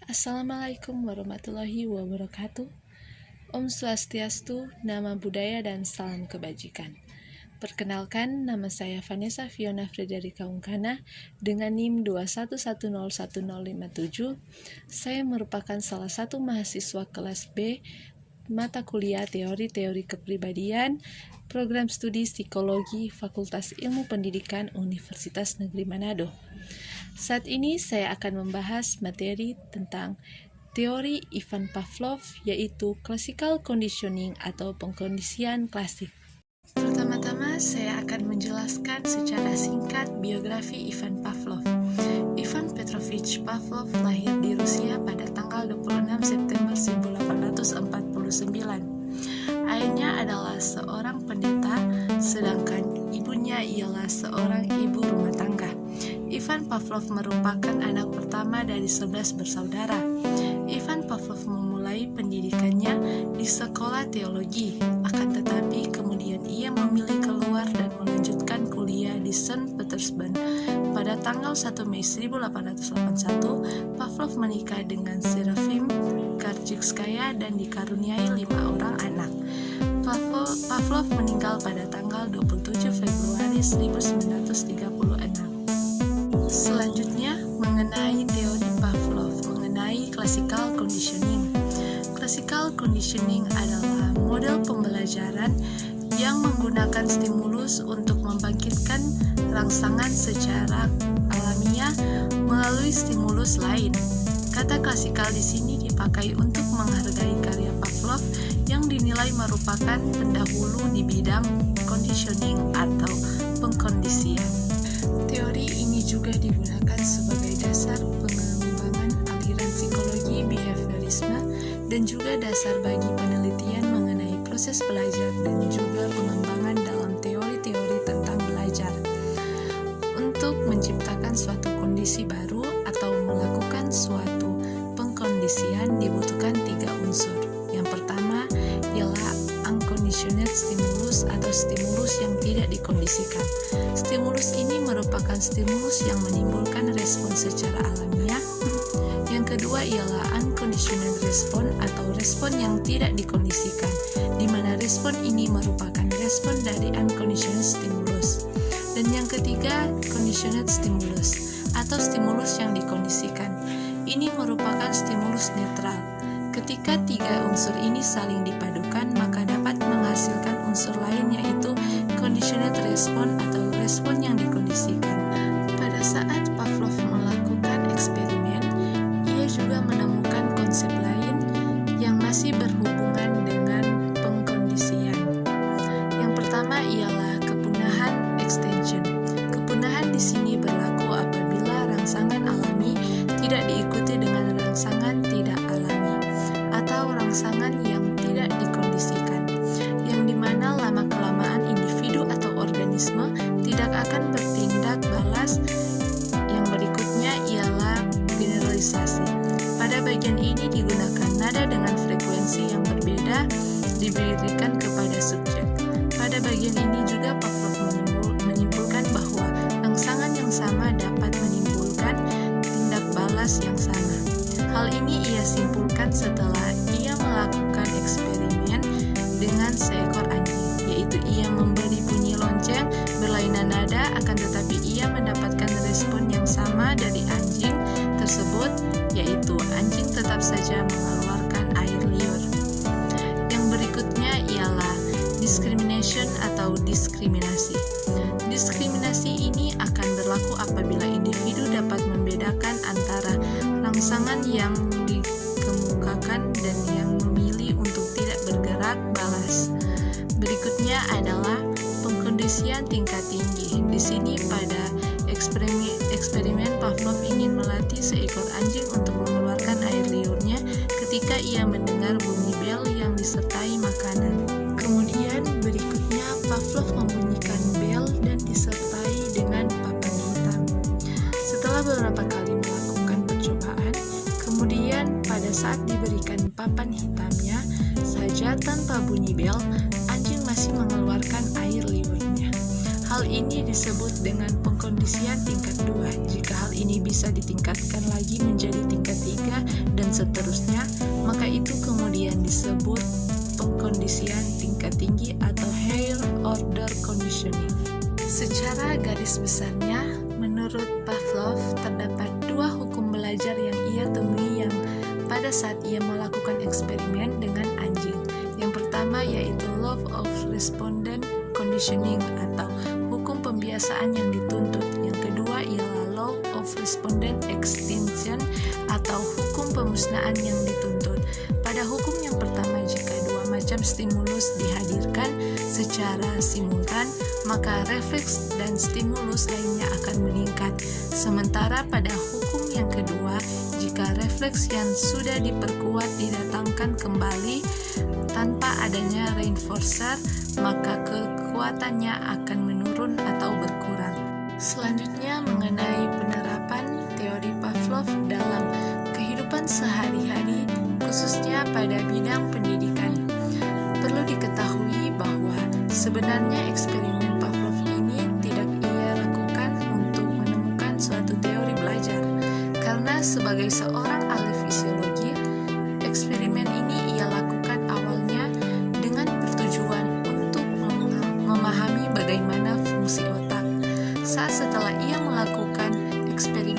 Assalamualaikum warahmatullahi wabarakatuh. Om Swastiastu, nama budaya dan salam kebajikan. Perkenalkan, nama saya Vanessa Fiona Frederika Ungkana dengan NIM 211011057. Saya merupakan salah satu mahasiswa kelas B mata kuliah Teori-Teori Kepribadian, Program Studi Psikologi, Fakultas Ilmu Pendidikan Universitas Negeri Manado. Saat ini saya akan membahas materi tentang teori Ivan Pavlov, yaitu classical conditioning atau pengkondisian klasik. Pertama-tama saya akan menjelaskan secara singkat biografi Ivan Pavlov. Ivan Petrovich Pavlov lahir di Rusia pada tanggal 26 September 1849. Ayahnya adalah seorang pendeta, sedangkan ibunya ialah seorang ibu rumah tangga. Ivan Pavlov merupakan anak pertama dari 11 bersaudara. Ivan Pavlov memulai pendidikannya di sekolah teologi, akan tetapi kemudian ia memilih keluar dan melanjutkan kuliah di Saint Petersburg. Pada tanggal 1 Mei 1881, Pavlov menikah dengan Serafim Karjikskaya dan dikaruniai 5 orang anak. Pavlov meninggal pada tanggal 27 Februari 1936. Selanjutnya, mengenai teori Pavlov, mengenai classical conditioning. Classical conditioning adalah model pembelajaran yang menggunakan stimulus untuk membangkitkan rangsangan secara alamiah melalui stimulus lain. Kata klasikal di sini dipakai untuk menghargai karya Pavlov yang dinilai merupakan pendahulu di bidang conditioning atau pengkondisian. Teori ini juga digunakan sebagai dasar pengembangan aliran psikologi behaviorisme dan juga dasar bagi penelitian mengenai proses belajar dan juga pengembangan dalam teori-teori tentang belajar. Untuk menciptakan suatu kondisi baru atau melakukan suatu pengkondisian dibutuhkan 3 unsur. Yang pertama ialah unconditioned stimulus atau stimulus yang tidak dikondisikan. Stimulus ini merupakan stimulus yang menimbulkan respon secara alamiah. Yang kedua ialah unconditioned respon atau respon yang tidak dikondisikan, di mana respon ini merupakan respon dari unconditioned stimulus. Dan yang ketiga, conditioned stimulus atau stimulus yang dikondisikan. Ini merupakan stimulus netral. Ketika 3 unsur ini saling dipadukan, maka dapat menghasilkan unsur lain, yaitu conditioned respon atau respon yang dikondisikan. Pada saat Pavlov melakukan eksperimen, ia juga menemukan konsep lain yang masih berhubungan dengan pengkondisian. Yang pertama ialah kepunahan extension. Kepunahan di sini berlaku apabila rangsangan alami tidak diikuti dengan rangsangan tidak alami atau rangsangan yang tidak dikondisikan, yang dimana lama-kelamaan individu atau organisme tidak akan bertindak balas. Yang berikutnya ialah generalisasi. Pada bagian ini digunakan nada dengan frekuensi yang berbeda diberikan kepada subjek. Pada bagian ini juga Pavlov menyimpulkan bahwa rangsangan yang sama dapat menimbulkan tindak balas yang sama. Hal ini ia simpulkan setelah ia melakukan eksperimen dengan seekor anjing, yaitu ia memberi bunyi lonceng berlainan nada, akan tetapi ia mendapatkan respon yang sama dari anjing tersebut, yaitu anjing tetap saja mengeluarkan air liur. Yang berikutnya ialah discrimination atau diskriminasi. Diskriminasi ini akan berlaku apabila individu dapat membedakan antara rangsangan yang dikemukakan dan yang memilih untuk tidak bergerak balas. Berikutnya adalah pengkondisian tingkat tinggi. Di sini pada eksperimen Pavlov ingin melatih seekor anjing untuk mengeluarkan air liurnya ketika ia mendengar bunyi bel yang disertai makanan. Kemudian berikutnya Pavlov membunyikan bel dan disertai dengan papan hitam. Setelah beberapa kali melakukan percobaan, kemudian pada saat diberikan papan hitamnya saja tanpa bunyi bel, anjing masih mengeluarkan air liurnya. Hal ini disebut dengan pengkondisian tingkat 2. Jika hal ini bisa ditingkatkan lagi menjadi tingkat 3 dengan seterusnya, maka itu kemudian disebut pengkondisian tingkat tinggi atau higher order conditioning. Secara garis besarnya, menurut Pavlov, terdapat dua hukum belajar yang ia temui yang pada saat ia melakukan eksperimen dengan anjing. Yang pertama yaitu law of respondent conditioning atau hukum pembiasaan yang dituntut. Yang kedua ialah law of respondent extinction atau hukum pemusnahan yang dituntut. Pada hukum yang pertama, jika dua macam stimulus dihadirkan secara simultan, maka refleks dan stimulus lainnya akan meningkat. Sementara pada hukum yang kedua, jika refleks yang sudah diperkuat didatangkan kembali tanpa adanya reinforcer, maka kekuatannya akan menurun atau berkurang. Selanjutnya mengenai penerapan teori Pavlov dalam kehidupan sehari-hari, khususnya pada bidang pendidikan. Perlu diketahui bahwa sebenarnya eksperimen Pavlov ini tidak ia lakukan untuk menemukan suatu teori belajar, karena sebagai seorang ahli fisiologi, eksperimen ini ia lakukan awalnya dengan bertujuan untuk memahami bagaimana fungsi otak. Saat setelah ia melakukan eksperimen